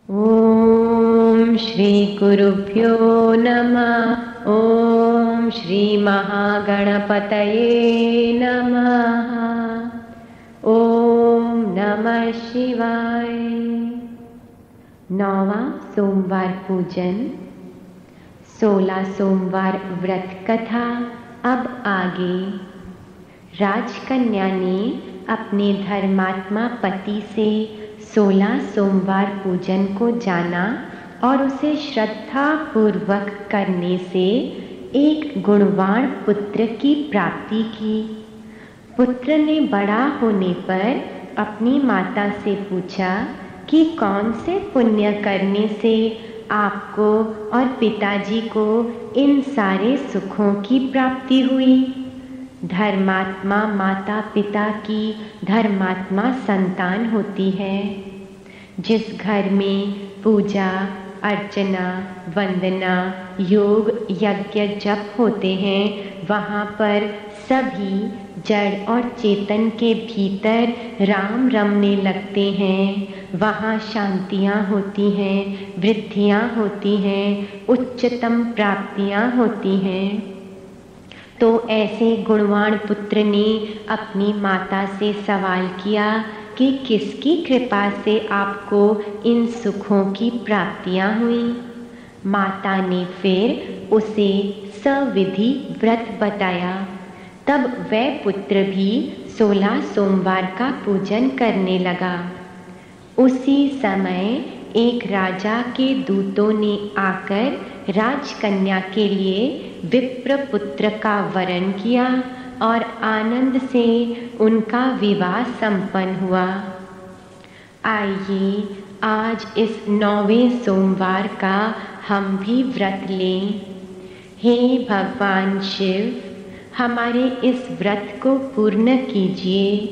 ओम श्री गुरुभ्यो नमः। ओम श्री महागणपतये नमः। ओम नमः शिवाय। 9वां सोमवार पूजन। 16 सोमवार व्रत कथा अब आगे। राजकन्या ने अपने धर्मात्मा पति से 16 सोमवार पूजन को जाना और उसे श्रद्धा पूर्वक करने से एक गुणवान पुत्र की प्राप्ति की। पुत्र ने बड़ा होने पर अपनी माता से पूछा कि कौन से पुण्य करने से आपको और पिताजी को इन सारे सुखों की प्राप्ति हुई। धर्मात्मा माता पिता की धर्मात्मा संतान होती है। जिस घर में पूजा अर्चना वंदना योग यज्ञ जप होते हैं वहाँ पर सभी जड़ और चेतन के भीतर राम रमने लगते हैं। वहाँ शांतियाँ होती हैं, वृद्धियाँ होती हैं, उच्चतम प्राप्तियाँ होती हैं। तो ऐसे गुणवान पुत्र ने अपनी माता से सवाल किया कि किसकी कृपा से आपको इन सुखों की प्राप्तियां हुई। माता ने फिर उसे सविधि व्रत बताया। तब वह पुत्र भी 16 सोमवार का पूजन करने लगा। उसी समय एक राजा के दूतों ने आकर राजकन्या के लिए विप्र पुत्र का वरण किया और आनंद से उनका विवाह संपन्न हुआ। आइए आज इस 9वें सोमवार का हम भी व्रत लें। हे भगवान शिव, हमारे इस व्रत को पूर्ण कीजिए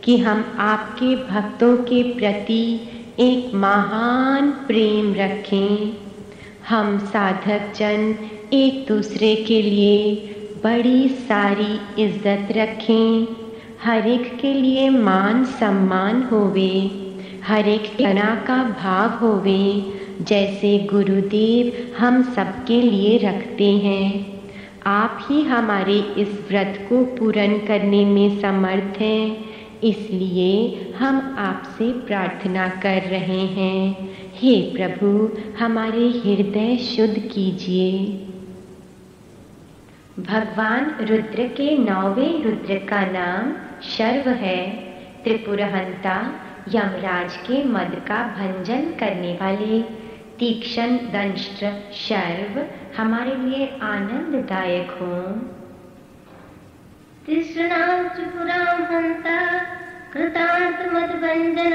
कि हम आपके भक्तों के प्रति एक महान प्रेम रखें। हम साधक जन एक दूसरे के लिए बड़ी सारी इज्जत रखें। हर एक के लिए मान सम्मान होवे, हर एक जना का भाव होवे, जैसे गुरुदेव हम सबके लिए रखते हैं। आप ही हमारे इस व्रत को पूर्ण करने में समर्थ हैं, इसलिए हम आपसे प्रार्थना कर रहे हैं। हे प्रभु, हमारे हृदय शुद्ध कीजिए। भगवान रुद्र के 9वें रुद्र का नाम शर्व है। त्रिपुरहंता यमराज के मद का भंजन करने वाले तीक्ष्ण दंष्ट्र शर्व हमारे लिए आनंददायक हों। तिसृणां त्रिपुरां हन्ता कृतान्तमदभञ्जन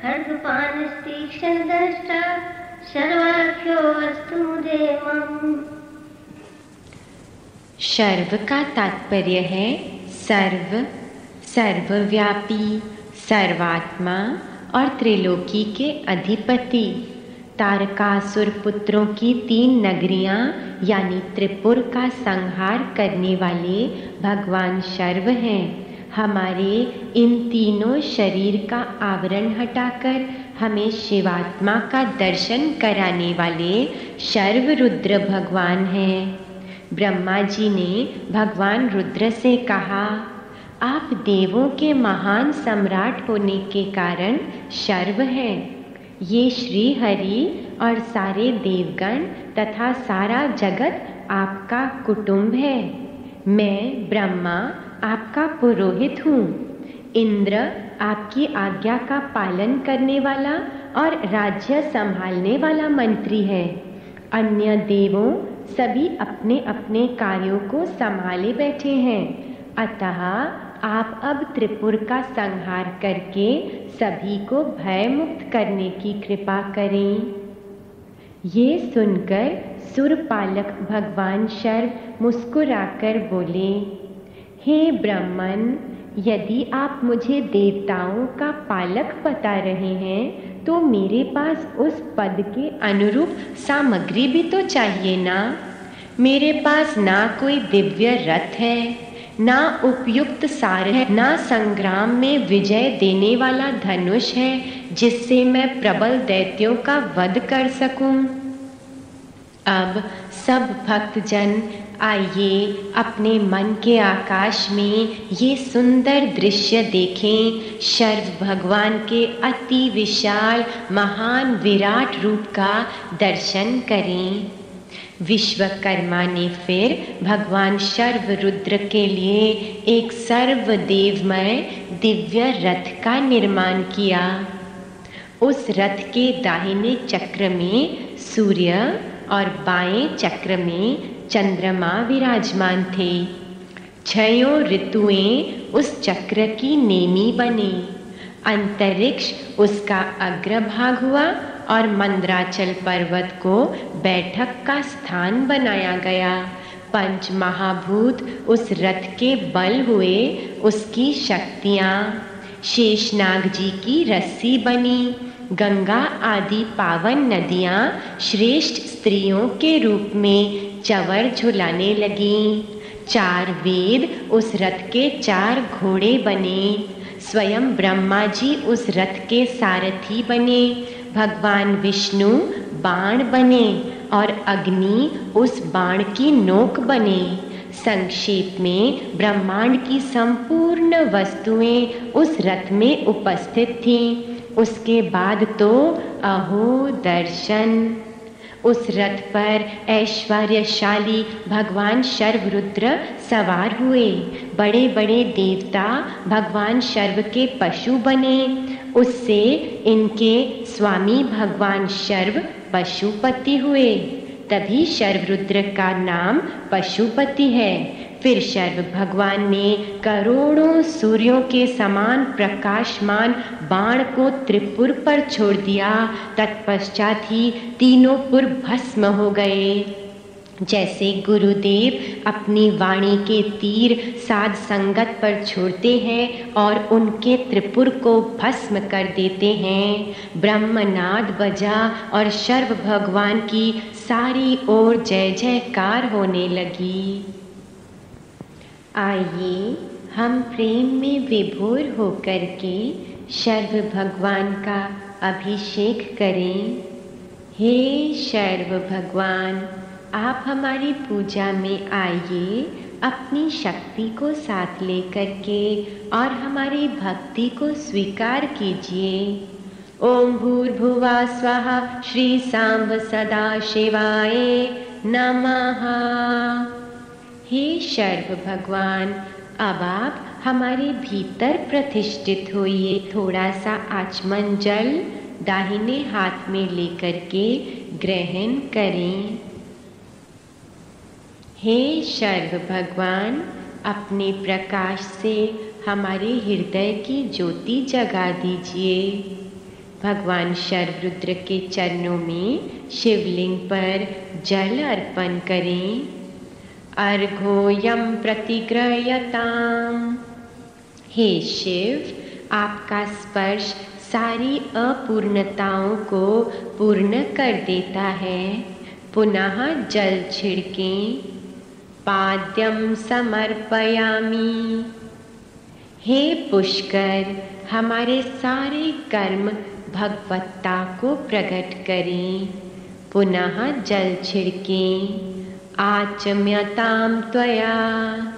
खड्गपाणस्तीक्ष्णदंष्ट्रा शर्वाख्यो अस्तु मुदेमम्। शर्व का तात्पर्य है सर्व, सर्वव्यापी, सर्वात्मा और त्रिलोकी के अधिपति। तारकासुर पुत्रों की 3 नगरियां यानी त्रिपुर का संहार करने वाले भगवान शर्व हैं। हमारे इन तीनों शरीर का आवरण हटाकर हमें शिवात्मा का दर्शन कराने वाले शर्व रुद्र भगवान हैं। ब्रह्मा जी ने भगवान रुद्र से कहा, आप देवों के महान सम्राट होने के कारण शर्व हैं। ये श्री हरि और सारे देवगण तथा सारा जगत आपका कुटुंब है। मैं ब्रह्मा आपका पुरोहित हूँ। इंद्र आपकी आज्ञा का पालन करने वाला और राज्य संभालने वाला मंत्री है। अन्य देवों सभी अपने अपने कार्यों को संभाले बैठे हैं। अतः आप अब त्रिपुर का संहार करके सभी को भय मुक्त करने की कृपा करें। ये सुनकर सुरपालक भगवान शर्व मुस्कुराकर बोले, हे ब्राह्मण, यदि आप मुझे देवताओं का पालक बता रहे हैं तो मेरे पास उस पद के अनुरूप सामग्री भी तो चाहिए ना। मेरे पास ना कोई दिव्य रथ है, ना उपयुक्त सारथ है, ना संग्राम में विजय देने वाला धनुष है, जिससे मैं प्रबल दैत्यों का वध कर सकूं। अब सब भक्तजन आइए अपने मन के आकाश में ये सुंदर दृश्य देखें। शर्व भगवान के अति विशाल महान विराट रूप का दर्शन करें। विश्वकर्मा ने फिर भगवान शर्व रुद्र के लिए एक सर्वदेवमय दिव्य रथ का निर्माण किया। उस रथ के दाहिने चक्र में सूर्य और बाएं चक्र में चंद्रमा विराजमान थे। 6 ऋतुएं उस चक्र की नेमी बनी। अंतरिक्ष उसका अग्रभाग हुआ और मंद्राचल पर्वत को बैठक का स्थान बनाया गया। 5 महाभूत उस रथ के बल हुए। उसकी शक्तियाँ शेषनाग जी की रस्सी बनी। गंगा आदि पावन नदियाँ श्रेष्ठ स्त्रियों के रूप में चंवर झुलाने लगीं। 4 वेद उस रथ के 4 घोड़े बने। स्वयं ब्रह्मा जी उस रथ के सारथी बने। भगवान विष्णु बाण बने और अग्नि उस बाण की नोक बने। संक्षेप में ब्रह्मांड की संपूर्ण वस्तुएं उस रथ में उपस्थित थीं। उसके बाद तो अहो दर्शन। उस रथ पर ऐश्वर्यशाली भगवान शर्वरुद्र सवार हुए। बड़े बड़े देवता भगवान शर्व के पशु बने। उससे इनके स्वामी भगवान शर्व पशुपति हुए। तभी शर्वरुद्र का नाम पशुपति है। फिर शर्व भगवान ने करोड़ों सूर्यों के समान प्रकाशमान बाण को त्रिपुर पर छोड़ दिया। तत्पश्चात ही तीनों पुर भस्म हो गए। जैसे गुरुदेव अपनी वाणी के तीर साध संगत पर छोड़ते हैं और उनके त्रिपुर को भस्म कर देते हैं। ब्रह्मनाद बजा और शर्व भगवान की सारी ओर जय जयकार होने लगी। आइए हम प्रेम में विभोर होकर के शर्व भगवान का अभिषेक करें। हे शर्व भगवान, आप हमारी पूजा में आइए। अपनी शक्ति को साथ लेकर के और हमारी भक्ति को स्वीकार कीजिए। ओम भूर्भुवः स्वः श्री सांब सदा शिवाय नमः। हे शर्व भगवान, अब आप हमारे भीतर प्रतिष्ठित होइए। थोड़ा सा आचमन जल दाहिने हाथ में लेकर के ग्रहण करें। हे शर्व भगवान, अपने प्रकाश से हमारे हृदय की ज्योति जगा दीजिए। भगवान शर्वरुद्र के चरणों में शिवलिंग पर जल अर्पण करें। अर्घोयम प्रतिगृह्यताम्। हे शिव, आपका स्पर्श सारी अपूर्णताओं को पूर्ण कर देता है। पुनः जल छिड़कें। पाद्यम समर्पयामि। हे पुष्कर, हमारे सारे कर्म भगवत्ता को प्रकट करें। पुनः जल छिड़कें। आचम्यताम त्वया।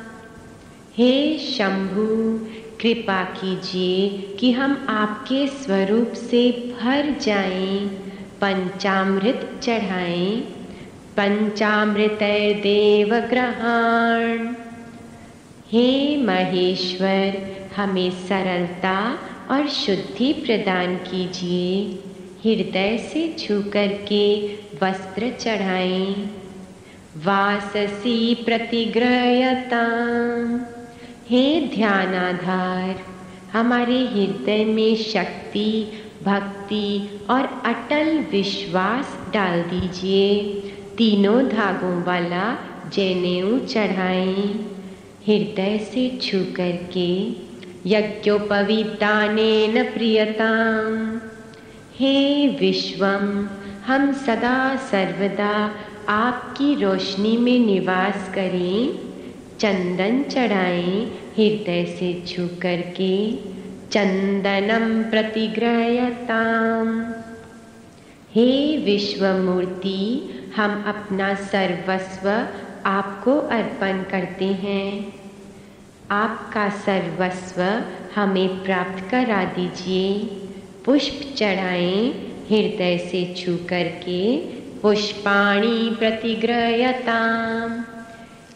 हे शंभु, कृपा कीजिए कि हम आपके स्वरूप से भर जाएं। पंचामृत चढ़ाएं। पंचामृतैर्देव ग्रहाण। हे महेश्वर, हमें सरलता और शुद्धि प्रदान कीजिए। हृदय से छू करके वस्त्र चढ़ाएं। वाससी प्रतिगृह्यताम्। हे ध्यानाधार, हमारे हृदय में शक्ति, भक्ति और अटल विश्वास डाल दीजिए। तीनों धागों वाला जनेऊ चढ़ाएं। हृदय से छू करके यज्ञोपवीतानेन प्रियताम्। हे विश्वम, हम सदा सर्वदा आपकी रोशनी में निवास करें। चंदन चढ़ाएं हृदय से छू करके। चंदनम प्रतिगृह्यताम्। हे विश्वमूर्ति, हम अपना सर्वस्व आपको अर्पण करते हैं। आपका सर्वस्व हमें प्राप्त करा दीजिए। पुष्प चढ़ाएं हृदय से छू करके। पुष्पाणि प्रतिगृह्यताम्।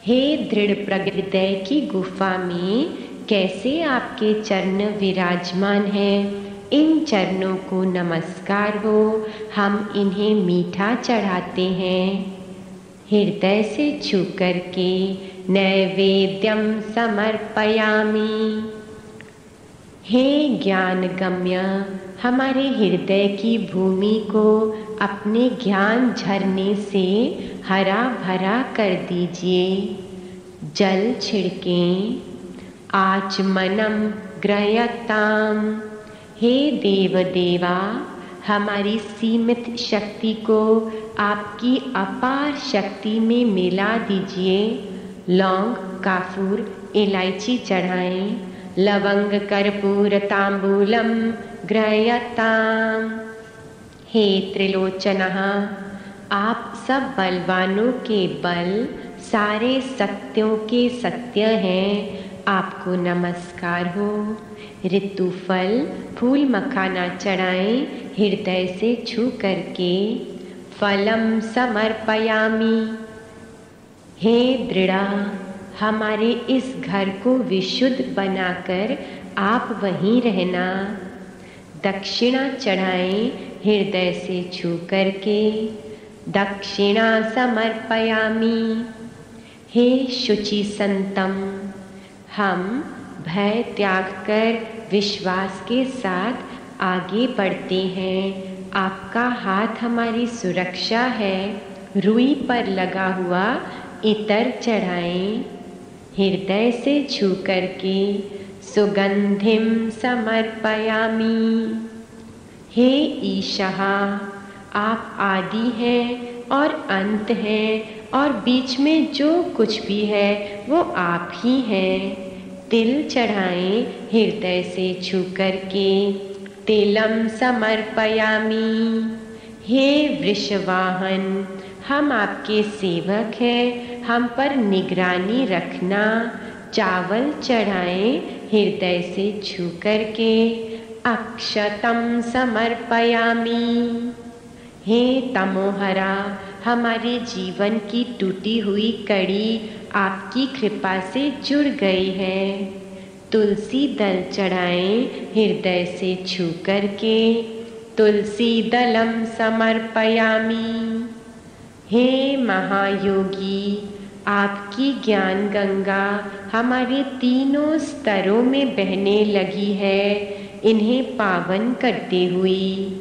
हे दृढ़ प्रहृदय की गुफा में कैसे आपके चरण विराजमान हैं। इन चरणों को नमस्कार हो, हम इन्हें मीठा चढ़ाते हैं। हृदय से छू करके नैवेद्यम समर्पयामि। हे ज्ञान गम्य, हमारे हृदय की भूमि को अपने ज्ञान झरने से हरा भरा कर दीजिए। जल छिड़कें। आचमनम गृह्यताम्। हे देव देवा, हमारी सीमित शक्ति को आपकी अपार शक्ति में मिला दीजिए। लौंग, काफूर, इलायची चढ़ाएं। लवंग कर्पूर तांबूलम गृह्यताम्। हे त्रिलोचनः, आप सब बलवानों के बल, सारे सत्यों के सत्य हैं। आपको नमस्कार हो। ऋतुफल, फूल मखाना चढ़ाएं हृदय से छू करके। फलम समर्पयामि। हे दृढ़ा, हमारे इस घर को विशुद्ध बनाकर आप वहीं रहना। दक्षिणा चढ़ाएं हृदय से छू करके। दक्षिणा समर्पयामि। हे शुचि संतम, हम भय त्याग कर विश्वास के साथ आगे बढ़ते हैं। आपका हाथ हमारी सुरक्षा है। रुई पर लगा हुआ इतर चढ़ाएं हृदय से छू करके। सुगंधिम समर्पयामि। हे ईशः, आप आदि हैं और अंत हैं और बीच में जो कुछ भी है वो आप ही हैं। तिल चढ़ाएं हृदय से छू करके। तिलम समर्पयामि। हे वृषवाहन, हम आपके सेवक हैं, हम पर निगरानी रखना। चावल चढ़ाएं हृदय से छू करके। अक्षतम समर्पयामि। हे तमोहरा, हमारे जीवन की टूटी हुई कड़ी आपकी कृपा से जुड़ गई है। तुलसी दल चढ़ाएं हृदय से छू करके। तुलसी दलम समर्पयामि। हे महायोगी, आपकी ज्ञान गंगा हमारे तीनों स्तरों में बहने लगी है। इन्हें पावन करते हुए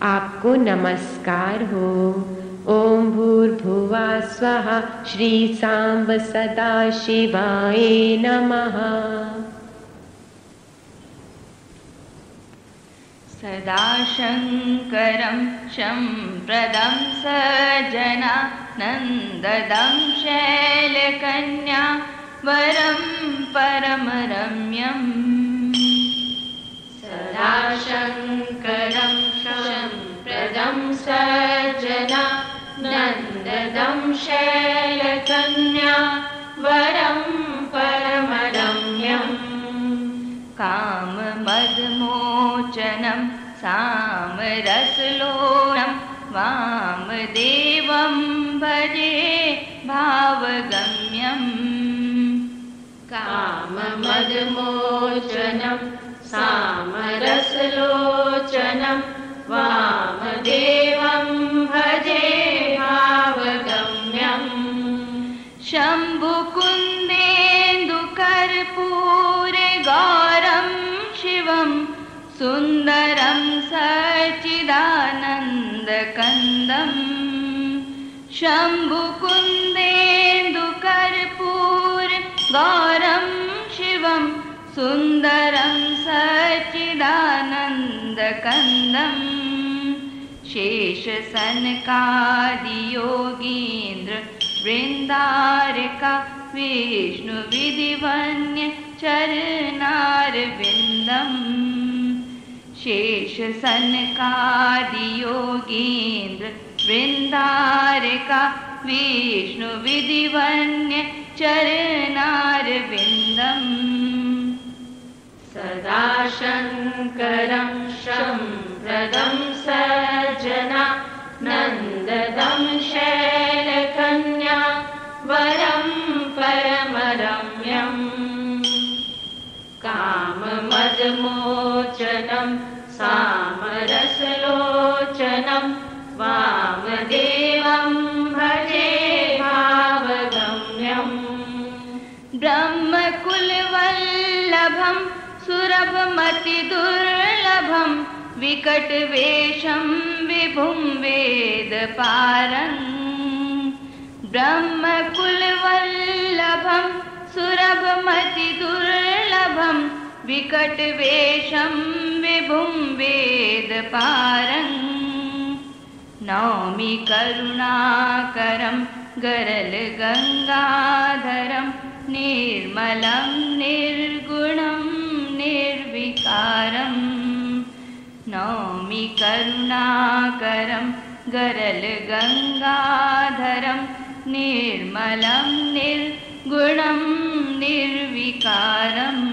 आपको नमस्कार हो। ओम भूर्भुवः स्वः श्री सांब सदा शिवाय नमः। सदा शङ्करं शम्प्रदं सज्जनानन्ददं शैलकन्या वरं परमरम्यम्। सदा शङ्करं शम्प्रदं सज्जनानन्ददं शैलकन्या वरं परमरम्यम्। काममदमोचनं सामरसलोलं वामदेवं भजे भावगम्यम्। काममदमोचनं सामरसलोचनं वामदेवं भजे भावगम्यम्। शम्भुकुन्देन्दुकर्पूरगौरं शिवं सुन्दरं सच्चिदानन्दकन्दम्। शम्भुकुन्देन्दुकर्पूरगौरं शिवं सुन्दरं सच्चिदानन्दकन्दम्। शेषसनकादियोगीन्द्र वृन्दारका विष्णुविधिवन्य चरणारविन्दम्। शेष सनकादि योगीन्द्र वृंदारका विष्णु विधिवन्य चरणारविन्दम् सदा शङ्करं शम्प्रदं सज्जना नन्ददं शैलकन्या वरं परमरम्यम् काममदमोचनं सामरसलोचनं वामदेवं भजे भावगम्यम् ब्रह्मकुलवल्लभं सुरभमतिदुर्लभं विकटवेषं विभुं वेदपारं ब्रह्मकुलवल्लभं सुरभमतिदुर्लभं विकटवेषं विभुं वेदपारं नौमि करुणाकरं गरलगङ्गाधरं निर्मलं निर्गुणं निर्विकारं नौमि करुणाकरं गरलगङ्गाधरं निर्मलं निर्गुणं निर्विकारम्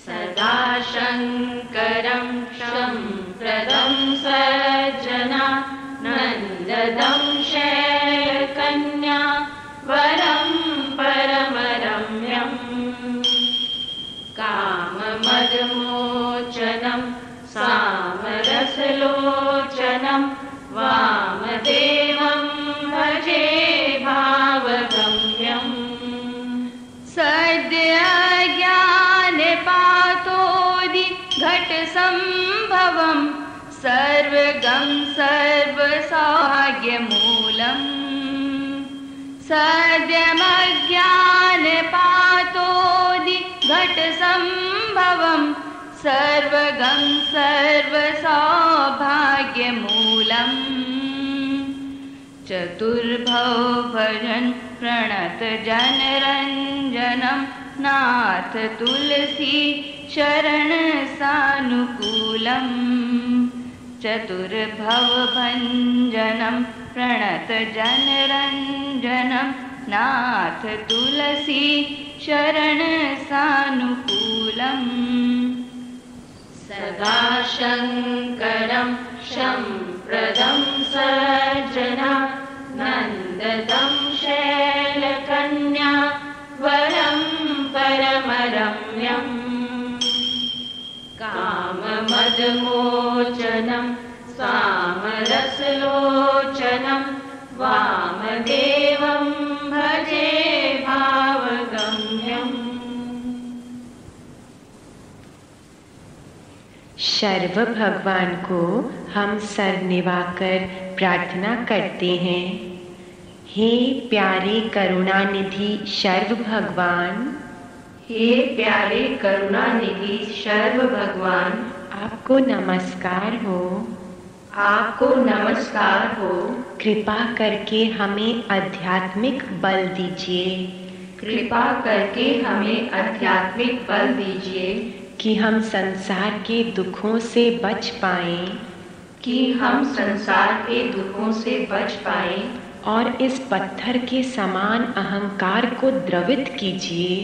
सदा शङ्करं शम्प्रदं सज्जना नन्ददं शैलकन्या वरं परमरम्यम् काममदमोचनं सामरसलोचनं वामदेवं भजे भावगम्यम् सद्यज्ञानपातोदि घटसम्भवं सर्वगं सर्वसौभाग्यमूलम् सद्यमज्ञानपातोदि घटसम्भवं सर्वगं सर्वसौभाग्यमूलम् चतुर्भौ भजन प्रणत जनरञ्जनं नाथ तुलसी शरण सानुकूलम् चतुर्भव भञ्जनं प्रणत जनरञ्जनं नाथ तुलसी शरण सानुकूलम् सदा शङ्करं शम्प्रदं सज्जना नन्ददं शैलकन्या वरं परमरम्यम् काममदमोचनं सामरसलोचनं वामदेवं भजे भावगम्यम् सर्व भगवान को हम सर निभाकर प्रार्थना करते हैं। हे प्यारे करुणानिधि सर्व भगवान, हे प्यारे करुणानिधि सर्व भगवान, आपको नमस्कार हो, आपको नमस्कार हो। कृपा करके हमें आध्यात्मिक बल दीजिए, कृपा करके हमें आध्यात्मिक बल दीजिए कि हम संसार के दुखों से बच पाएं, कि हम संसार के दुखों से बच पाएं और इस पत्थर के समान अहंकार को द्रवित कीजिए,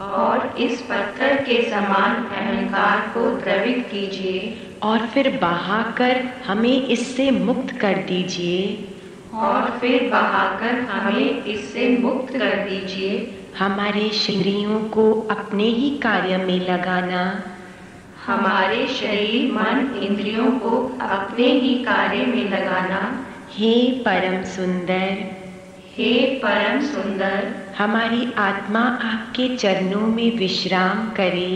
और इस पत्थर के समान अहंकार को द्रवित कीजिए और फिर बहाकर हमें इससे मुक्त कर दीजिए, और फिर बहाकर हमें इससे मुक्त कर दीजिए। हमारे इंद्रियों को अपने ही कार्य में लगाना, हमारे शरीर मन इंद्रियों को अपने ही कार्य में लगाना। हे परम सुंदर, हे परम सुंदर, हमारी आत्मा आपके चरणों में विश्राम करे,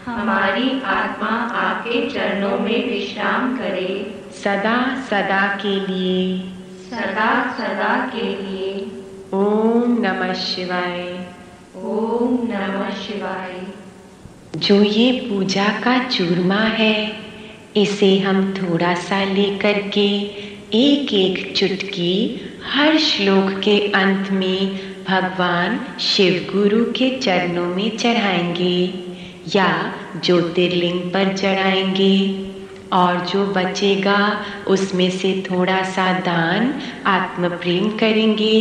हमारी आत्मा आपके चरणों में विश्राम करे सदा सदा के लिए, सदा सदा के लिए। ओम नमः शिवाय। ओम नमः शिवाय। जो ये पूजा का चूरमा है, इसे हम थोड़ा सा लेकर के एक एक चुटकी हर श्लोक के अंत में भगवान शिव गुरु के चरणों में चढ़ाएंगे या ज्योतिर्लिंग पर चढ़ाएंगे और जो बचेगा उसमें से थोड़ा सा दान आत्म प्रेम करेंगे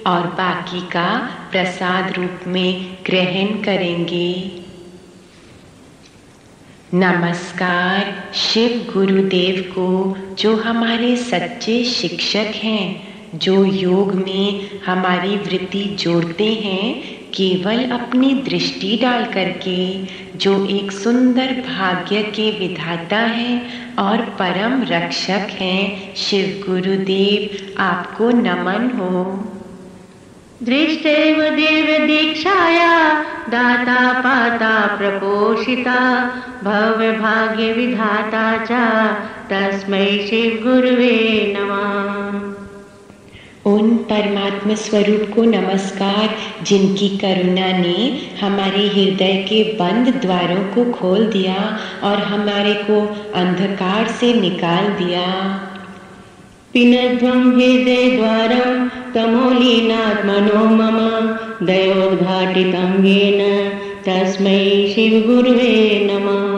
और बाकी का प्रसाद रूप में ग्रहण करेंगे। नमस्कार शिव गुरुदेव को, जो हमारे सच्चे शिक्षक हैं, जो योग में हमारी वृत्ति जोड़ते हैं केवल अपनी दृष्टि डाल करके, जो एक सुंदर भाग्य के विधाता हैं और परम रक्षक हैं। शिव गुरुदेव आपको नमन हो। दृष्टैव देव दीक्षाया दाता पाता प्रपोषिता भव्य भाग्य विधाता च तस्मै शिव गुरुवे नमः। उन परमात्मा स्वरूप को नमस्कार, जिनकी करुणा ने हमारे हृदय के बंद द्वारों को खोल दिया और हमारे को अंधकार से निकाल दिया। पिनध्वं हृदय द्वारं तमोलीनात्मनो मम दयोद्घाटितं येन तस्मै शिव गुरुवे नमः।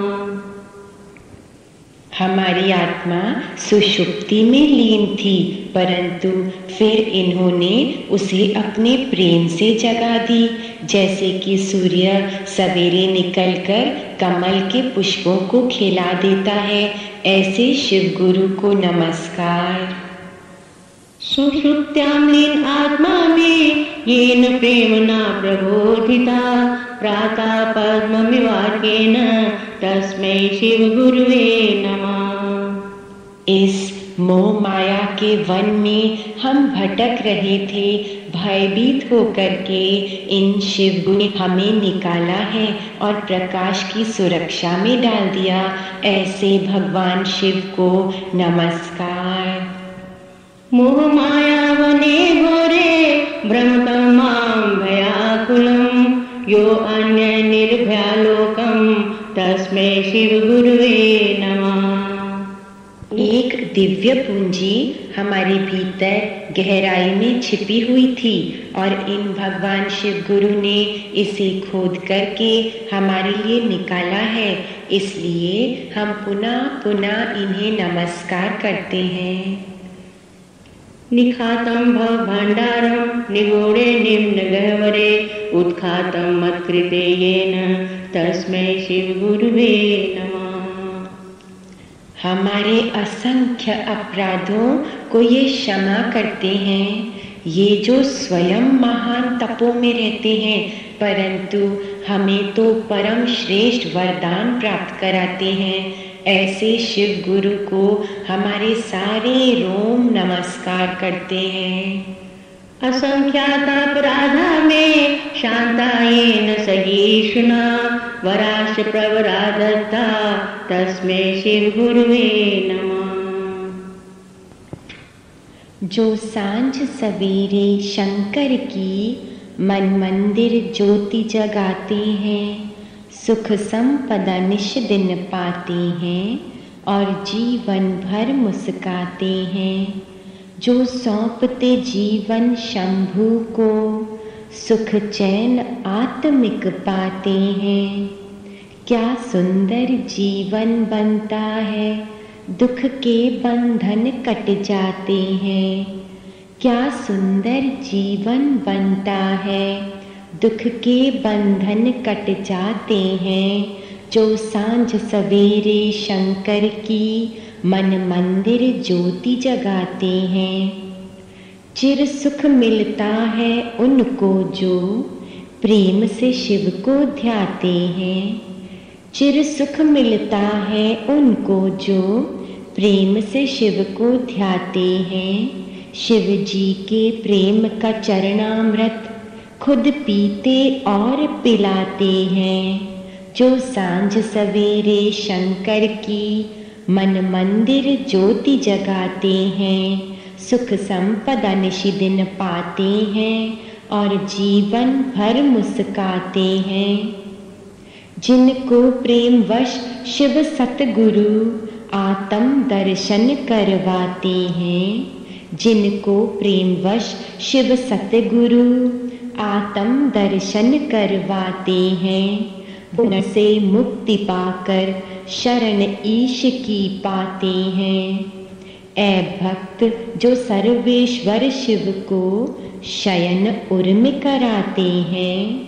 हमारी आत्मा सुषुप्ति में लीन थी, परंतु फिर इन्होंने उसे अपने प्रेम से जगा दी, जैसे कि सूर्य सवेरे निकलकर कमल के पुष्पों को खिला देता है। ऐसे शिव गुरु को नमस्कार। सुषुप्त्यां लीन आत्मा में येन प्रेमणा प्रबोधिता प्रातः पद्ममिवार्केण तस्मै शिव गुरुवे नमः। इस मोह माया के वन में हम भटक रहे थे, भयभीत होकर के इन शिव गुरु ने हमें निकाला है और प्रकाश की सुरक्षा में डाल दिया। ऐसे भगवान शिव को नमस्कार। मोह माया वने घोरे भ्रमतं मां भयाकुलं यो अन्य निर्भया लोकं तस्मै शिव गुरुवे नमः। एक दिव्य पूंजी हमारे भीतर गहराई में छिपी हुई थी और इन भगवान शिव गुरु ने इसे खोद करके हमारे लिए निकाला है। इसलिए हम पुनः पुनः इन्हें नमस्कार करते हैं। निखातं भवभण्डारं निगूढे निम्न गह्वरे उत्खातं मत्कृते येन तस्मै शिव गुरुवे नमः। हमारे असंख्य अपराधों को ये क्षमा करते हैं। ये जो स्वयं महान तपों में रहते हैं, परंतु हमें तो परम श्रेष्ठ वरदान प्राप्त कराते हैं। ऐसे शिव गुरु को हमारे सारे रोम नमस्कार करते हैं। असंख्यात अपराधा में शांतायेन सहिष्णुना वराश प्रवरा दत्ता तस्मै शिव गुरुवे नमः। जो सांझ सवेरे शंकर की मन मंदिर ज्योति जगाते हैं, सुख संपदा निश दिन पाते हैं और जीवन भर मुस्काते हैं। जो सौंपते जीवन शंभु को, सुख चैन आत्मिक पाते हैं। क्या सुंदर जीवन बनता है, दुख के बंधन कट जाते हैं। क्या सुंदर जीवन बनता है, दुख के बंधन कट जाते हैं। जो सांझ सवेरे शंकर की मन मंदिर ज्योति जगाते हैं। चिर सुख मिलता है उनको जो प्रेम से शिव को ध्याते हैं। चिर सुख मिलता है उनको जो प्रेम से शिव को ध्याते हैं। शिव जी के प्रेम का चरणामृत खुद पीते और पिलाते हैं। जो सांझ सवेरे शंकर की मन मंदिर ज्योति जगाते हैं, सुख संपदा निशि दिन पाते हैं और जीवन भर मुस्काते हैं। जिनको प्रेम वश शिव सतगुरु आत्म दर्शन करवाते हैं। जिनको प्रेम वश शिव सतगुरु आत्म दर्शन करवाते हैं, बंधन से मुक्ति पाकर शरण ईश की पाते हैं। ऐ भक्त जो सर्वेश्वर शिव को शयन उर्म कराते हैं।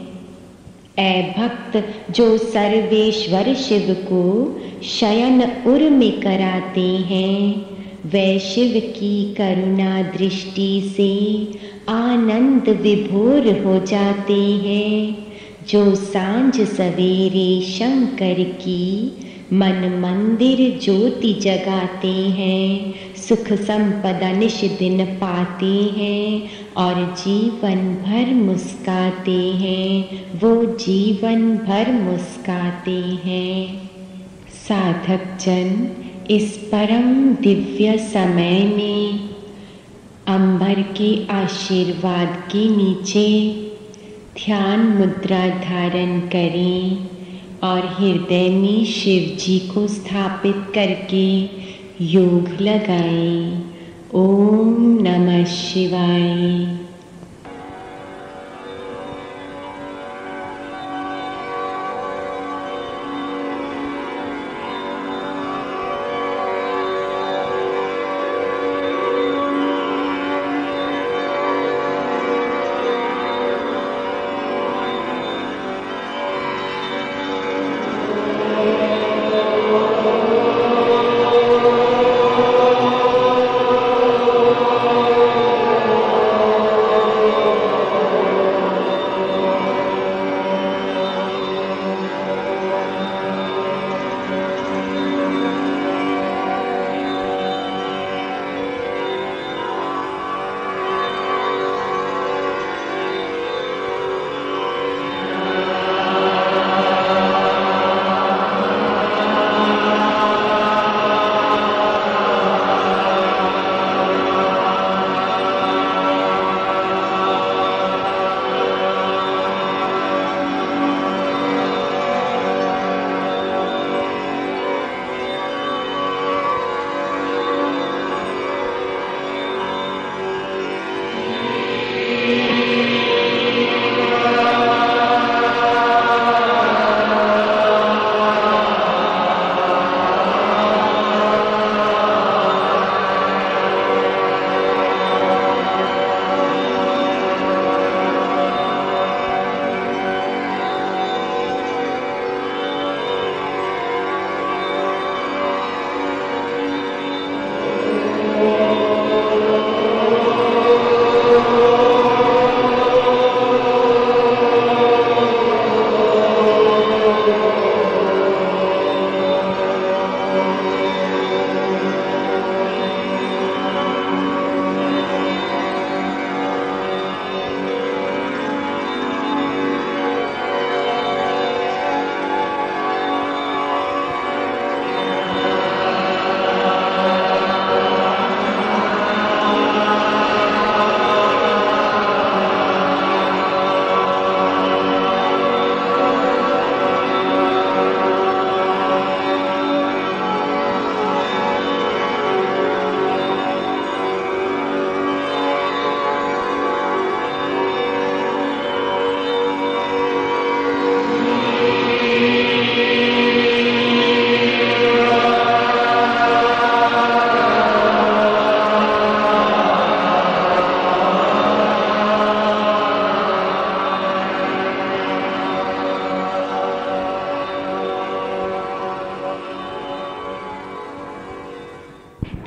ऐ भक्त जो सर्वेश्वर शिव को शयन उर्म कराते हैं, वै शिव की करुणा दृष्टि से आनंद विभोर हो जाते हैं। जो सांझ सवेरे शंकर की मन मंदिर ज्योति जगाते हैं, सुख संपदा निश दिन पाते हैं और जीवन भर मुस्काते हैं, वो जीवन भर मुस्काते हैं। साधक जन इस परम दिव्य समय में अंबर के आशीर्वाद के नीचे ध्यान मुद्रा धारण करें और हृदय में शिव जी को स्थापित करके योग लगाएं। ओम नमः शिवाय।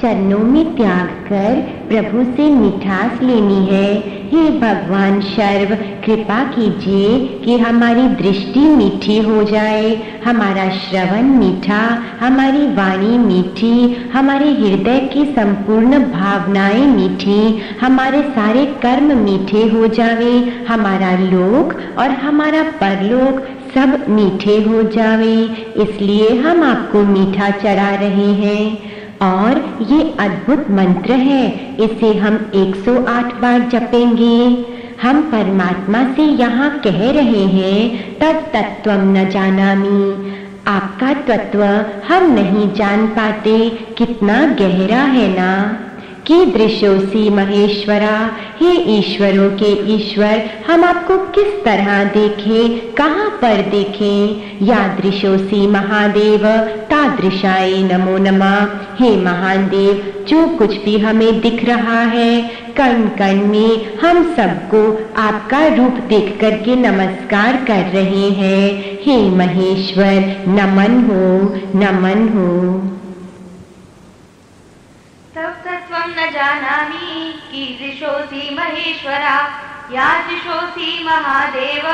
चरणों में त्याग कर प्रभु से मिठास लेनी है। हे भगवान सर्व कृपा कीजिए कि हमारी दृष्टि मीठी हो जाए, हमारा श्रवण मीठा, हमारी वाणी मीठी, हमारे हृदय की संपूर्ण भावनाएं मीठी, हमारे सारे कर्म मीठे हो जावे, हमारा लोक और हमारा परलोक सब मीठे हो जावे। इसलिए हम आपको मीठा चढ़ा रहे हैं। और ये अद्भुत मंत्र है, इसे हम 108 बार जपेंगे। हम परमात्मा से यहाँ कह रहे हैं तत् तत्त्वं न जानामि, आपका तत्व हम नहीं जान पाते, कितना गहरा है ना। कीदृशोऽसि महेश्वरा, हे ईश्वरों के ईश्वर, हम आपको किस तरह देखें, कहाँ पर देखें। यादृशोऽसि महादेव, तादृशाय नमो नमः। हे महान देव, जो कुछ भी हमें दिख रहा है, कण कण में हम सबको आपका रूप देख करके नमस्कार कर रहे हैं। हे महेश्वर, नमन हो, नमन हो। तत्त्वं न जानामि कीदृशोऽसि महेश्वरा, यादृशोऽसि महादेव,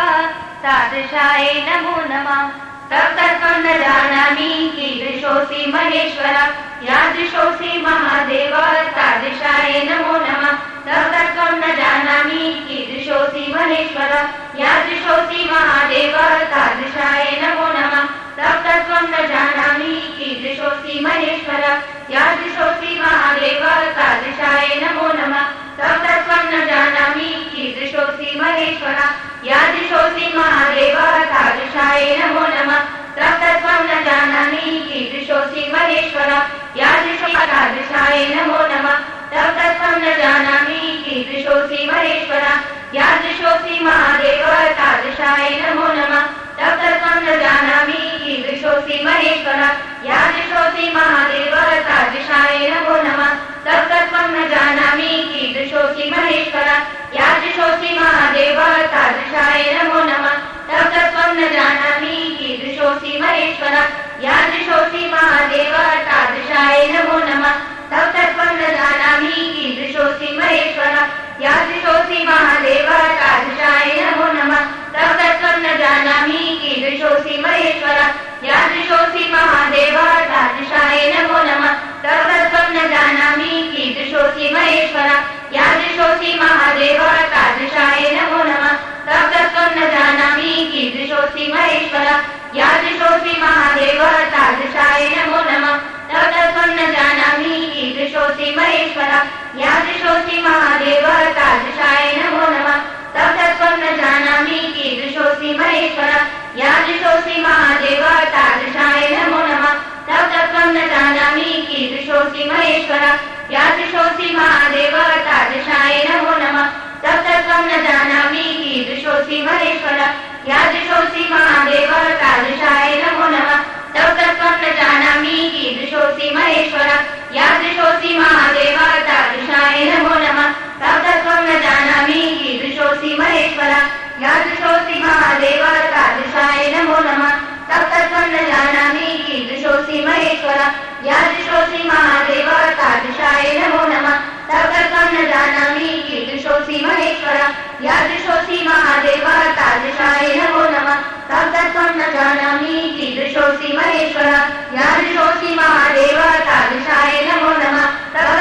तादृशाय नमो नमः। तत्त्वं न जानामि कीदृशोऽसि महेश्वरा, यादृशोऽसि महादेव, तादृशाय नमो नमः। तत्त्वं न जानामि कीदृशोऽसि महेश्वरा, यादृशोऽसि महादेव, तादृशाय नमो नमः। तत्त्वं न जानामि कीदृशोऽसि महेश्वरा, यादृशोऽसि महादेव, तादृशाय नमो नमः। तत्त्वं न जानामि कीदृशोऽसि महेश्वरा, यादृशोऽसि महादेव, तादृशाय नमो नमः। तत्त्वं न जानामि कीदृशोऽसि महेश्वरा, यादृशोऽसि तादृशाय नमो नमः। तत्त्वं न जानामि कीदृशोऽसि महेश्वरा, यादृशोऽसि महादेव, तादृशाय नमो नमः। तत्त्वं न जानामि कीदृशोऽसि महेश्वरा, यादृशोऽसि महादेव, तादृशाय नमो नमः। तत्त्वं न जानामि कीदृशोऽसि महेश्वरा, यादृशोऽसि महादेव, तादृशाय नमो नमः। तत्त्वं न जानामि कीदृशोऽसि महेश्वरा, यादृशोऽसि महादेव, तादृशाय नमो नमः। तत्त्वं न जानामि कीदृशोऽसि महेश्वरा, यादृशोऽसि महादेव, तादृशाय नमो नमः। तत्त्वं न जानामि कीदृशोऽसि महेश्वरा, यादृशोऽसि महादेव, तादृशाय नमो नमः। तत्त्वं न जानामि कीदृशोऽसि महेश्वरा, यादृशोऽसि महादेव, तादृशाय नमो नमः। तत्त्वं न जानामि कीदृशोऽसि महेश्वरा, यादृशोऽसि महादेव, तादृशाय नमो नमः। तत्त्वं न जानामि कीदृशोऽसि महेश्वरा, यादृशोऽसि महादेव, तादृशाय नमो नमः। तत्त्वं न जानामि कीदृशोऽसि महेश्वरा, यादृशोऽसि महादेव, तादृशाय नमो नमः। तत्त्वं न जानामि कीदृशोऽसि महेश्वरा, यादृशोऽसि महादेव, तादृशाय नमो नमः। तत्त्वं न जानामि कीदृशोऽसि महेश्वरा, यादृशोऽसि महादेव, तादृशाय नमो नमः। तत्त्वं न जानामि कीदृशोऽसि महेश्वरा, यादृशोऽसि महादेव, तादृशाय नमो नमः। तत्त्वं न जानामि कीदृशोऽसि महेश्वरा, यादृशोऽसि महादेव, तादृशाय नमो नमः। तत्त्वं न जानामि कीदृशोऽसि महेश्वरा, यादृशोऽसि महादेव, तादृशाय नमो नमः। तत्त्वं न जानामि कीदृशोऽसि महेश्वरा, यादृशोऽसि महादेव, तादृशाय नमो नमः। तत्त्वं न जानामि कीदृशोऽसि महेश्वरा, यादृशोऽसि महादेव, तादृशाय नमो नमः। तत्त्वं न जानामि कीदृशोऽसि महेश्वरा, यादृशोऽसि महादेव, तादृशाय नमो नमः।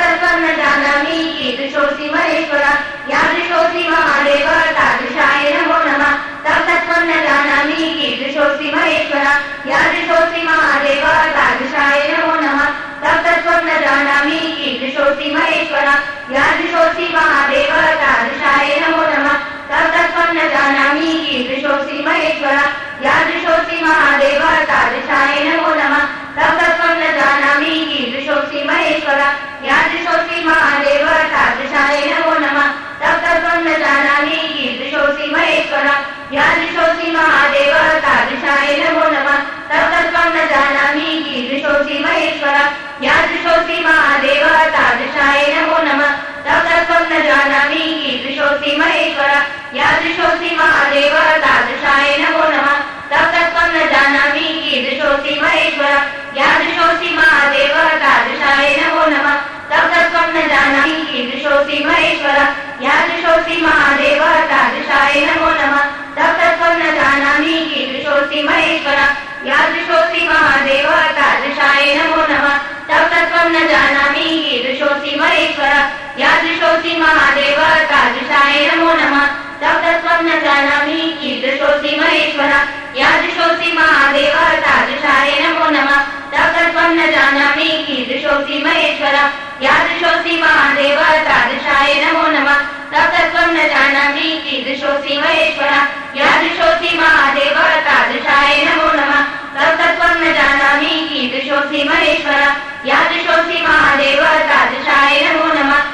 तत्त्वं न जानामि कीदृशोऽसि महेश्वरा, यादृशोऽसि महादेव, तादृशाय नमो नमः। तत्त्वं न जानामि कीदृशोऽसि महेश्वरा, यादृशोऽसि महादेव, तादृशाय नमो नमः। तत्त्वं न जानामि कीदृशोऽसि महेश्वरा, यादृशोऽसि महादेव, तादृशाय नमो नमः। तत्त्वं न जानामि कीदृशोऽसि महेश्वरा, यादृशोऽसि महादेव, तादृशाय नमो नमः। तत्त्वं न जानामि कीदृशोऽसि महेश्वरा, यादृशोऽसि महादेव, तादृशाय नमो नमः। तत्त्वं न जानामि कीदृशोऽसि महेश्वरा, यादृशोऽसि महादेव, तादृशाय नमो नमः। तत्त्वं न जानामि कीदृशोऽसि महेश्वरा, यादृशोऽसि महादेव, तादृशाय नमो नमः। तत्त्वं न जानामि कीदृशोऽसि महेश्वरा, यादृशोऽसि महादेव, तादृशाय नमो नमः। तत्त्वं न जानामि कीदृशोऽसि महेश्वरा, यादृशोऽसि महादेव, तादृशाय नमो नमः। तत्त्वं न जानामि कीदृशोऽसि महेश्वरा, यादृशोऽसि महादेव, तादृशाय नमो नमः। तत्त्वं न जानामि कीदृशोऽसि महेश्वरा, यादृशोऽसि महादेव, तादृशाय नमो नमः। तत्त्वं न जानामि कीदृशोऽसि महेश्वरा, यादृशोऽसि महादेव, तादृशाय नमो नमः। तत्त्वं न जानामि कीदृशोऽसि महेश्वरा, यादृशोऽसि महादेव, तादृशाय नमो नमः। तत्त्वं न जानामि कीदृशोऽसि महेश्वरा, यादृशोऽसि महादेव, तादृशाय नमो नमः। तत्त्वं न जानामि कीदृशोऽसि महेश्वरा, यादृशोऽसि महादेव, तादृशाय नमो नमः।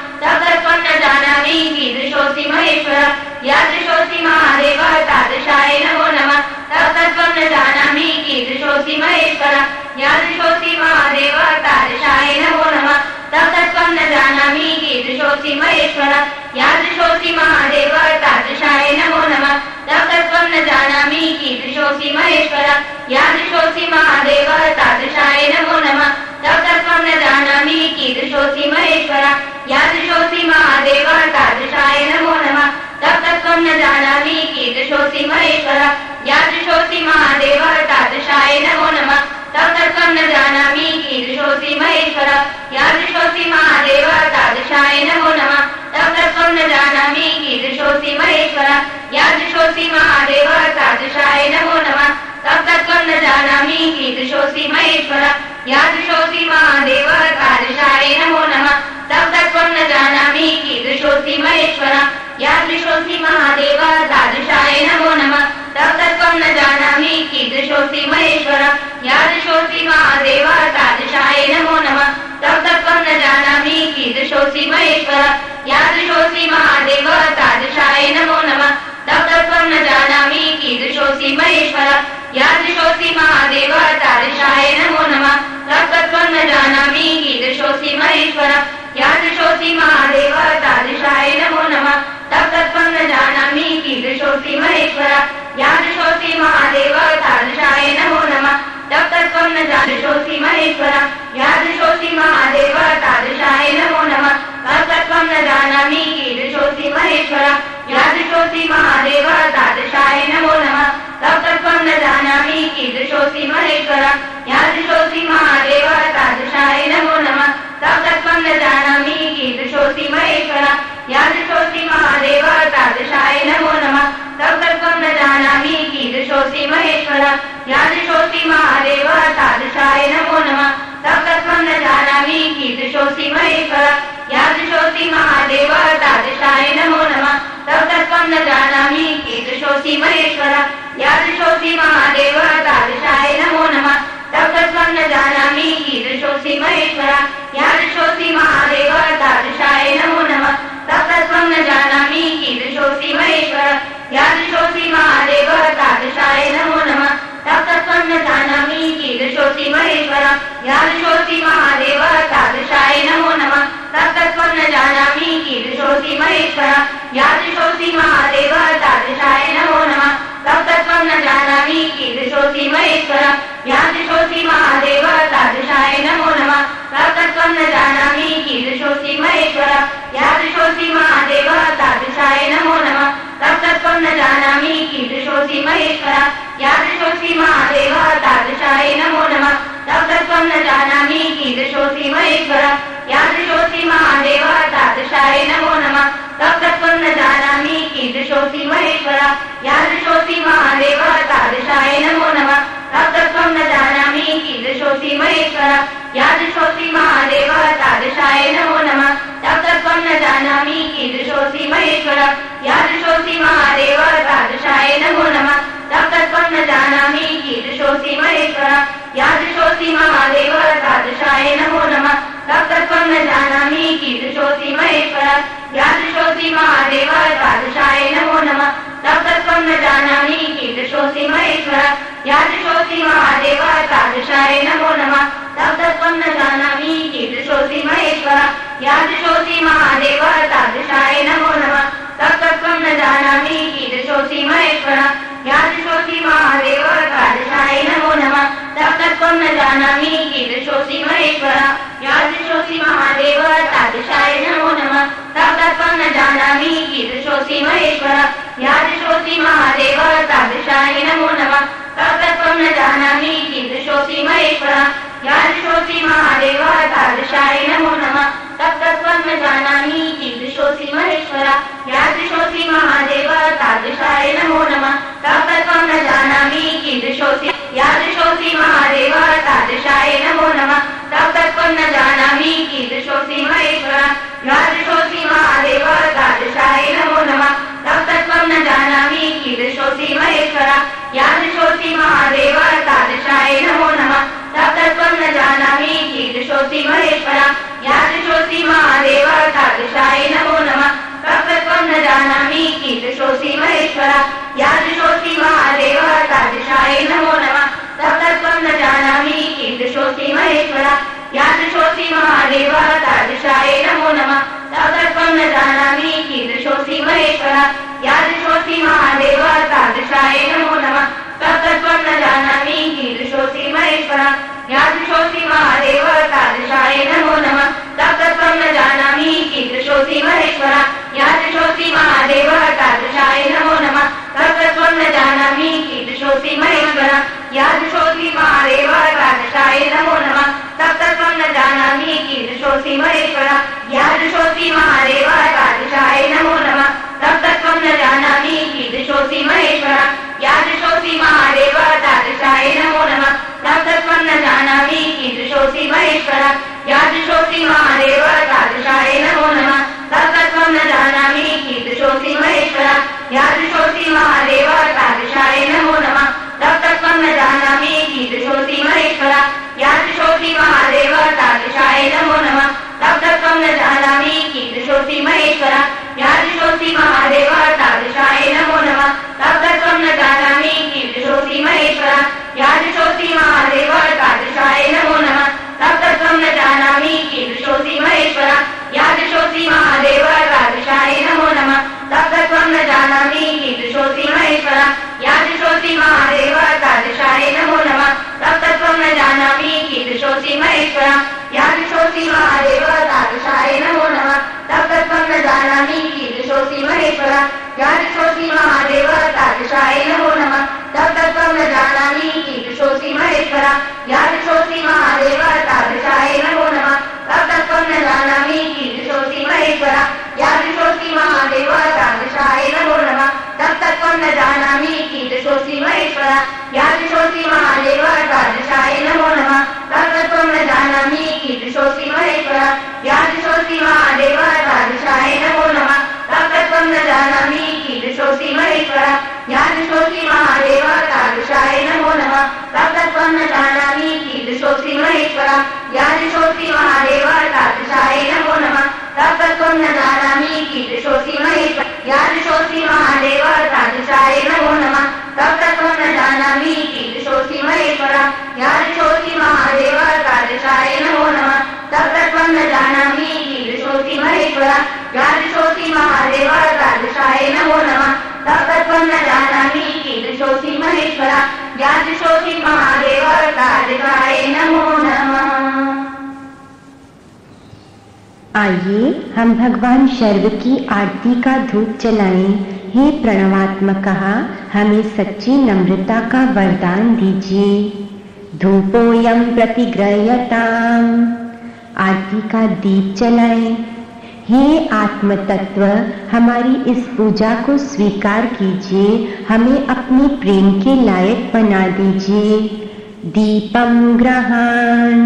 महेश्वर यादृशोऽसि महादेव तादृशाय नमो नमः तव तत्त्वं न जानामि कीदृशोऽसि महेश्वर यादृशोऽसि महादेव तादृशाय नमो नमः तव तत्त्वं न जानामि कीदृशोऽसि महेश्वर यादृशोऽसि महादेव तादृशाय नमो नमः तव तत्त्वं न जानामि कीदृशोऽसि महेश्वर यादृशोऽसि महादेव तादृशाय नमो नमः तव तत्त्वं न जानामि कीदृशोऽसि महेश्वर यादृशोऽसि महादेव तादृशाय नमो नमः तव तत्त्वं न जानामि कीदृशोऽसि महेश्वर यादृशोऽसि महादेव तादृशाय नमो नमः तव तत्त्वं न जानामि कीदृशोऽसि महेश्वर यादृशोऽसि महादेव तादृशाय नमो नमः तव तत्त्वं न जानामि कीदृशोऽसि महेश्वर यादृशोऽसि महादेव तादृशाय नमो नमः तव तत्त्वं न जानामि कीदृशोऽसि महेश्वर यादृशोऽसि महादेव तादृशाय नमो नमः तव तत्त्वं न जानामि कीदृशोऽसि महेश्वर यादृशोऽसि महादेव तादृशाय नमो नमः तव तत्त्वं न जानामि कीदृशोऽसि महेश्वर यादृशोऽसि महादेव तादृशाय नमो नमः तव तत्त्वं न जानामि कीदृशोऽसि महेश्वर यादृशोऽसि महादेव तादृशाय नमो नमः तव तत्त्वं न जानामि कीदृशोऽसि महेश्वर यादृशोऽसि महादेव तादृशाय नमो नमः तव तत्त्वं न जानामि कीदृशोऽसि महेश्वर यादृशोऽसि महादेव तादृशाय नमो नमः तव तत्त्वं न जानामि कीदृशोऽसि महेश्वर यादृशोऽसि महादेव तादृशाय नमो नमः तव तत्त्वं न यादृशोऽसि महेश्वर यादृशोऽसि महादेव तादृशाय नमो नमः तव तत्त्वं न जानामि कीदृशोऽसि महेश्वर यादृशोऽसि महादेव तादृशाय नमो नमः तव तत्त्वं न जानामि कीदृशोऽसि महेश्वर यादृशोऽसि महादेव तादृशाय नमो नमः तव तत्त्वं न जानामि कीदृशोऽसि महेश्वर यादृशोऽसि महादेव तादृशाय नमो नमः तव तत्त्वं न जानामि कीदृशोऽसि महेश्वर यादृशोऽसि महादेव तादृशाय नमो नमः तव तत्त्वं न जानामि कीदृशोऽसि महेश्वर यादृशोऽसि महादेव तादृशाय नमो नमः तव तत्त्वं न जानामि कीदृशोऽसि महेश्वर यादृशोऽसि महादेव तादृशाय नमो नमः तव तत्त्वं न जानामि कीदृशोऽसि महेश्वर यादृशोऽसि महादेव तादृशाय नमो नमः तव तत्त्वं न जानामि कीदृशोऽसि महेश्वर यादृशोऽसि महादेव तादृशाय नमो नमः तव तत्त्वं न जानामि कीदृशोऽसि महेश्वर यादृशोऽसि महादेव तादृशाय नमो नमः तव तत्त्वं न जानामि कीदृशोऽसि महेश्वर यादृशोऽसि महादेव तादृशाय नमो नमः तव तत्त्वं न जानामि कीदृशोऽसि महेश्वर यादृशोऽसि महादेव तादृशाय नमो नमः तव तत्त्वं न जानामि कीदृशोऽसि महेश्वर यादृशोऽसि महादेव तादृशाय नमो नमः तव तत्त्वं न जानामि कीदृशोऽसि महेश्वर यादृशोऽसि महादेव तादृशाय नमो नमः तव तत्त्वं न जानामि कीदृशोऽसि महेश्वर यादृशोऽसि महादेव तादृशाय नमो नमः तव तत्त्वं न जानामि कीदृशोऽसि महेश्वर यादृशोऽसि महादेव तादृशाय नमो नमः तव तत्त्वं न जानामि कीदृशोऽसि महेश्वर यादृशोऽसि महादेव तादृशाय नमो नमः तव तत्त्वं न जानामि कीदृशोऽसि महेश्वर यादृशोऽसि महादेव तादृशाय नमो नमः तव तत्त्वं न जानामि कीदृशोऽसि महेश्वर यादृशोऽसि महादेव तादृशाय नमो नमः तव तत्त्वं न जानामि कीदृशोऽसि महेश्वर यादृशोऽसि महादेव तादृशाय नमो नमः तव तत्त्वं न जानामि कीदृशोऽसि महेश्वर यादृशोऽसि महादेव तादृशाय नमो नमः तव तत्त्वं न जानामि कीदृशोऽसि महेश्वर यादृशोऽसि महादेव तादृशाय नमो नमः तव तत्त्वं न जानामि कीदृशोऽसि महेश्वर यादृशोऽसि महादेव तादृशाय नमो नमः तव तत्त्वं न जानामि कीदृशोऽसि महेश्वर यादृशोऽसि महादेव तादृशाय नमो नमः तव तत्त्वं न जानामि कीदृशोऽसि महेश्वर यादृशोऽसि महादेव तादृशाय नमो नमः तव तत्त्वं न जानामि कीदृशोऽसि महेश्वर यादृशोऽसि महादेव तादृशाय नमो नमः तव तत्त्वं न जानामि कीदृशोऽसि महेश्वर यादृशोऽसि महादेव तादृशाय नमो नमः तव तत्त्वं न जानामि कीदृशोऽसि यादृशोऽसि महादेव तादृशाय नमो नमः तव तत्त्वं न जानामि कीदृशोऽसि महेश्वर यादृशोऽसि महादेव तादृशाय नमो नमः तव तत्त्वं न जानामि कीदृशोऽसि महेश्वर यादृशोऽसि महादेव तादृशाय नमो नमः तव तत्त्वं न जानामि कीदृशोऽसि महेश्वर यादृशोऽसि महादेव तादृशाय नमो नमः तव तत्त्वं न जानामि यादृशोऽसि महादेव तादृशाय नमो नमः तत्तत्त्वं न जानामि कीदृशोऽसि महेश्वर यादृशोऽसि महादेव तादृशाय नमो नमः तत्तत्त्वं न जानामि कीदृशोऽसि महेश्वर यादृशोऽसि महादेव तादृशाय नमो नमः तत्तत्त्वं न जानामि कीदृशोऽसि महेश्वर यादृशोऽसि महादेव तादृशाय नमो नमः तत्तत्त्वं न जानामि कीदृशोऽसि महेश्वर यादृशोऽसि महादेव तादृशाय नमो नमः तत्तत्त्वं न जानामि कीदृशोऽसि महेश्वर यादृशोऽसि महादेव तादृशाय नमो नमः तत्तत्त्वं न जानामि कीदृशोऽसि महेश्वर यादृशोऽसि महादेव तादृशाय नमो नमः तत्तत्त्वं न जानामि कीदृशोऽसि महेश्वर यादृशोऽसि महादेव तादृशाय नमो नमः तत्तत्त्वं न जानामि कीदृशोऽसि महेश्वर यादृशोऽसि महादेव तादृशाय नमो नमः तत्तत्त्वं न जानामि कीदृशोऽसि महेश्वर यादृशोऽसि महादेव तादृशाय नमो नमः तत्तत्त्वं न जानामि कीदृशोऽसि महेश्वर यादृशोऽसि महादेव तादृशाय नमो नमः तत्तत्त्वं न जानामि कीदृशोऽसि महेश्वर यादृशोऽसि महादेव तादृशाय नमो नमः तत्तत्त्वं न जानामि कीदृशोऽसि महेश्वर यादृशोऽसि महादेव तादृशाय नमो नमः तत्तत्त्वं न जानामि कीदृशोऽसि महेश्वर यादृशोऽसि महादेव तादृशाय नमो नमः तत्तत्त्वं न जानामि कीदृशोऽसि महेश्वर यादृशोऽसि महादेव तादृशाय नमो नमः तत्तत्त्वं न जानामि कीदृशोऽसि महेश्वर यादृशोऽसि महादेव तादृशाय नमो नमः तत्तत्त्वं न जानामि कीदृशोऽसि महेश्वर यादृशोऽसि महादेव तादृशाय नमो नमः तत्तत्त्वं न जानामि कीदृशोऽसि महेश्वर यादृशोऽसि महादेव तादृशाय नमो नमः तत्तत्त्वं न जानामि कीदृशोऽसि महेश्वर यादृशोऽसि महादेव तादृशाय नमो नमः तत्तत्त्वं न जानामि कीदृशोऽसि महेश्वर यादृशोऽसि महादेव तादृशाय नमो नमः। आइए हम भगवान शर्व की आरती का धूप जलाएं। हे प्रणवात्मक, हमें सच्ची नम्रता का वरदान दीजिए। धूपोऽयं प्रतिगृह्यताम्, आरती का दीप जलाएं। हे आत्म तत्व, हमारी इस पूजा को स्वीकार कीजिए, हमें अपने प्रेम के लायक बना दीजिए। दीपम ग्रहण,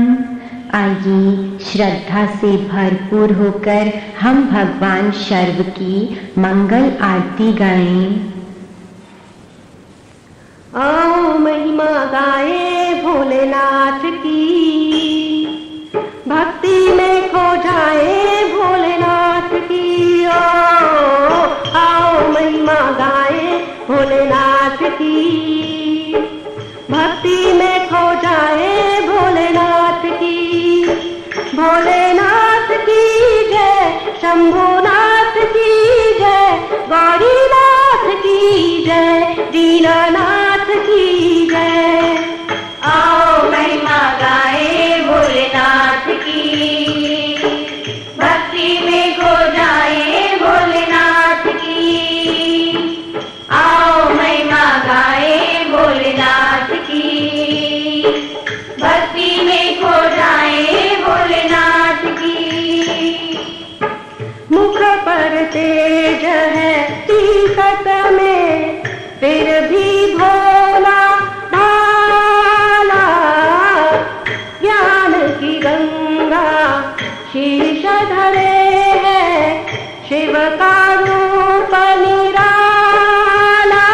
आइए श्रद्धा से भरपूर होकर हम भगवान शर्व की मंगल आरती गाएं। आओ महिमा गाए भोलेनाथ की, भक्ति में खो जाए भोलेनाथ की। आओ महिमा गाए भोलेनाथ की, भक्ति में खो जाए भोलेनाथ की। भोलेनाथ की जय, शंभुनाथ की जय, गौरीनाथ की जय, दीनानाथ की जय। आओ महिमा गाए भोलेनाथ की, भक्ति में खो जाए भोलेनाथ की। आओ महिमा गाए भोलेनाथ की, भक्ति में खो जाए भोलेनाथ की। मुख पर तेज है तीखत में, फिर भी भोला भाला। ज्ञान की गंगा शीश धरे है, शिव का रूप निराला।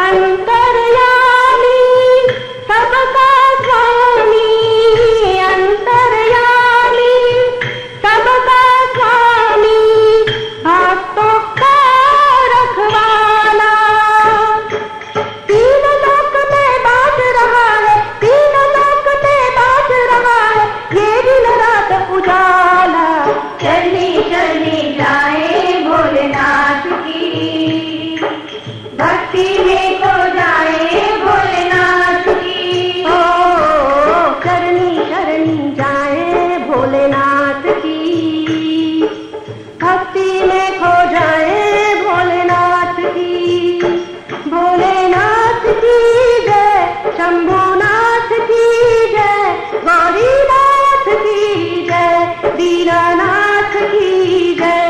अंतर्यामी सबका स्वामी, अंतर्यामी सबका स्वामी, भक्तों का रखवाला। तीन लोक में बाँट रहा है, तीन लोक में बाँट रहा है, ये दिन रात उजाला। चली चली जाए भोलेनाथ की, भक्ति में खो जाए भोलेनाथ की। ओ शरणी शरणी जाए भोलेनाथ की, भक्ति में खो जाए भोलेनाथ की। भोलेनाथ की जय, शंभुनाथ की जय, गौरीनाथ की जय, दीनानाथ की जय।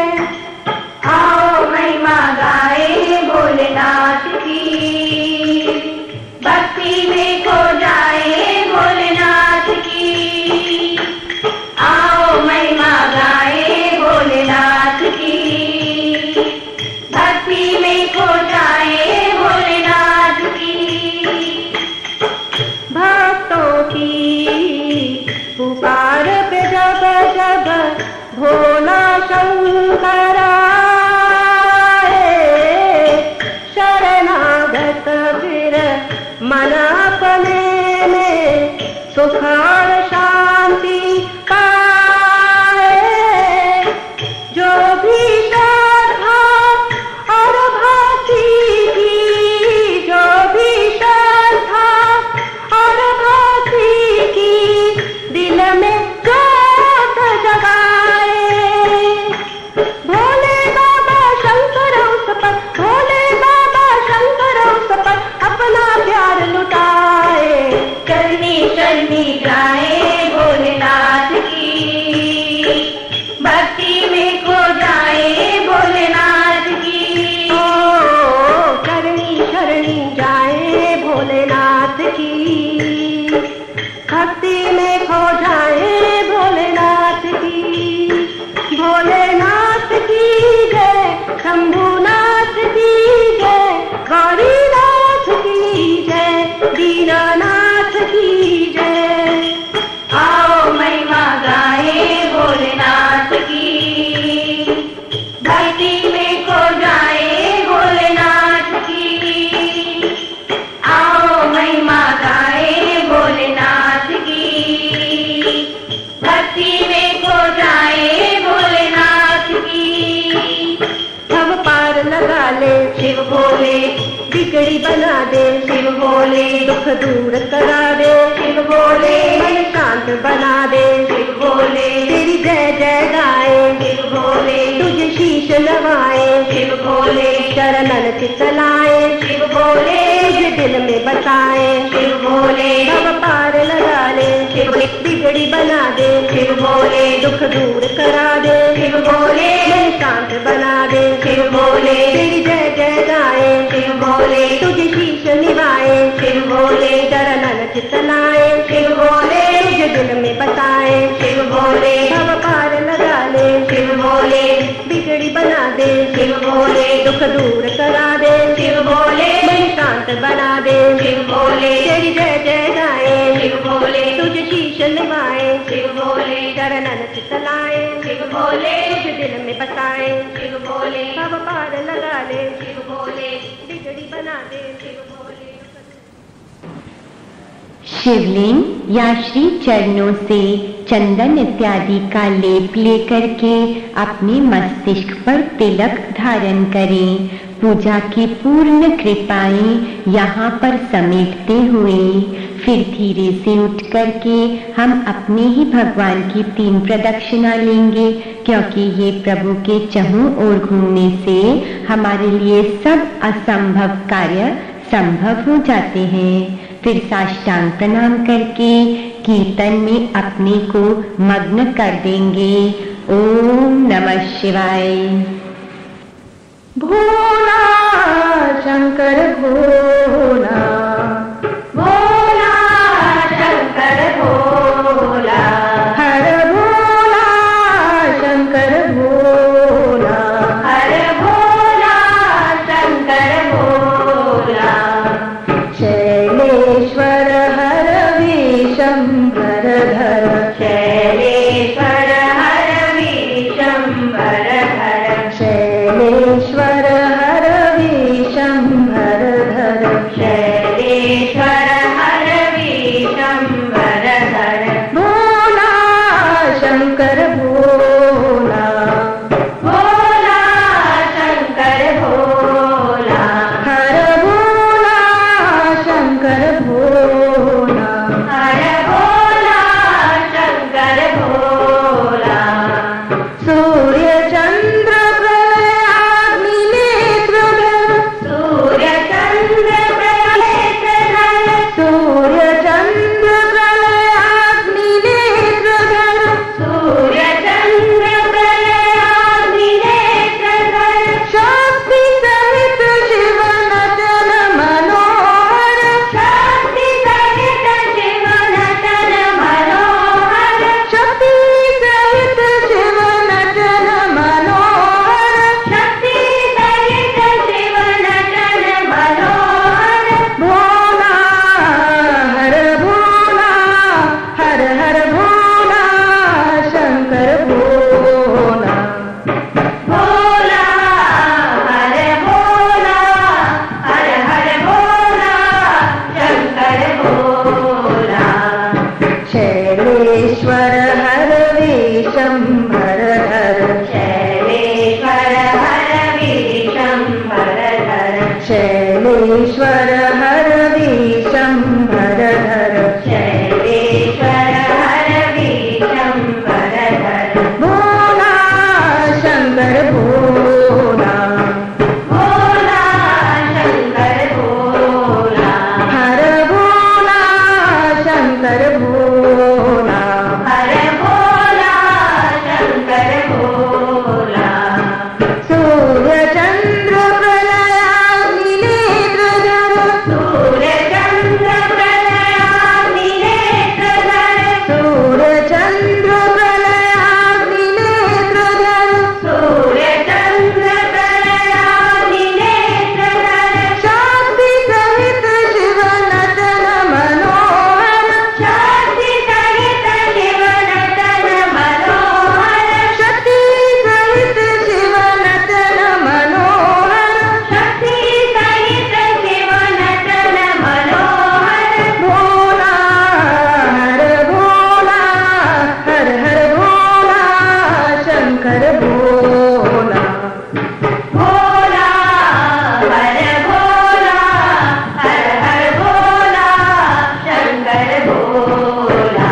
शंभुनाथ की जय, गौरीनाथ की जय, दीनानाथ की जय। आओ महिमा गाए भोलेनाथ की, भक्ति में खो जाए भोलेनाथ की। आओ महिमा गाए भोलेनाथ की, भक्ति में खो जाए भोलेनाथ की। भव पार लगा ले शिव भोले, बिगड़ी बना दे शिव भोले, दुख दूर करा दे शिव भोले, मन शांत बना दे शिव भोले, तेरी जय जय गाए शिव भोले, तुझे शीश नवाए शिव भोले, चरणन चितलाए शिव भोले, तुझे दिल में बसाए शिव भोले, भव पार लगा ले शिव बिगड़ी बना दे शिव भोले, दुख दूर करा दे शिव भोले, मन शांत बना दे शिव भोले, तेरी जय जय गाए शिव भोले, तुझे शीश निभाए शिव भोले, चरणन चितलाए शिव भोले, तुझे दिल में बसाए शिव भोले, भव पार लगा ले शिव भोले, बिगड़ी बना दे शिव भोले, दुख दूर करा दे शिव भोले, मन शांत बना दे शिव भोले, तेरी जय जय गाए शिव भोले, तुझे शीश निभाए शिव भोले, चरणन चितलाए शिव भोले, तुझे दिल में बसाए शिव भोले, भव पार लगा ले शिव भोले, बिगड़ी बना दे शिव भोले। शिवलिंग या श्री चरणों से चंदन इत्यादि का लेप लेकर के अपने मस्तिष्क पर तिलक धारण करें। पूजा की पूर्ण कृपाएं यहाँ पर समेटते हुए फिर धीरे से उठ करके हम अपने ही भगवान की 3 प्रदक्षिणा लेंगे, क्योंकि ये प्रभु के चहुं ओर घूमने से हमारे लिए सब असंभव कार्य संभव हो जाते हैं। फिर साष्टांग प्रणाम करके कीर्तन में अपने को मग्न कर देंगे। ओम नमः शिवाय। भोला शंकर भोला, भोला शंकर भोला, हर भोला शंकर भोला, हर भोला शंकर भोला, शैलेश्वर हर विशंभर धर, शैलेश्वर हर विशंभर धर, शैलेश्वर हर विशंभर धर, शैलेश्वर हर विशंभर धर, भोला शंकर भोला, भोला शंकर भोला, हर भोला शंकर भोला, हर भोला शंकर भोला, सूर्य चंद्र प्रलयाग्नि नेत्रधर, सूर्य चंद्र प्रलेशधर, सूर्य चंद्र प्रलयाग्नि नेत्रधर, सूर्य चंद्र प्रलयाग्नि नेत्रधर, शक्ति सहित शिव नटन मनोहर, शक्ति सहित शिव नटन मनोहर, शक्ति सहित शिव नटन मनोहर, शक्ति सहित शिव नटन मनोहर, भोला हर भोला, हर हर भोला शंकर भोला, भोला हर भोला, हर हर भोला शंकर भोला, शैलेश्वर हर विशंभर धर, शैलेश्वर हर विशंभर धर, शैलेश्वर हर विशंभर धर, शैलेश्वर हर विशंभर धर, भोला शंकर भोला, भोला शंकर भोला, हर भोला शंकर भोला, हर भोला शंकर भोला, सूर्य चंद्र प्रलयाग्नि नेत्रधर, सूर्य चंद्र भोला भोला हर भोला हर हर भोला शंकर भोला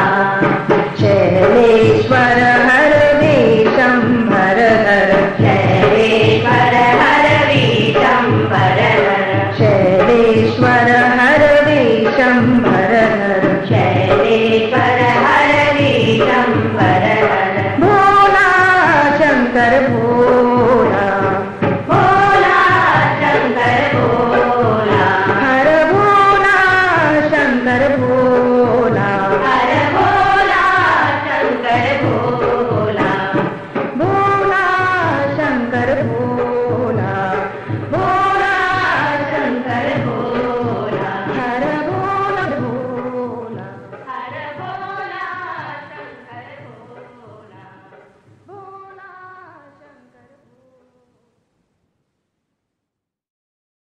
शैलेश्वर हर विशंभर हर शैलेश्वर हर विशंभर हर शैलेश्वर हर विशंभर हर शैलेश्वर हर विशंभर हर भोला शंकर भोला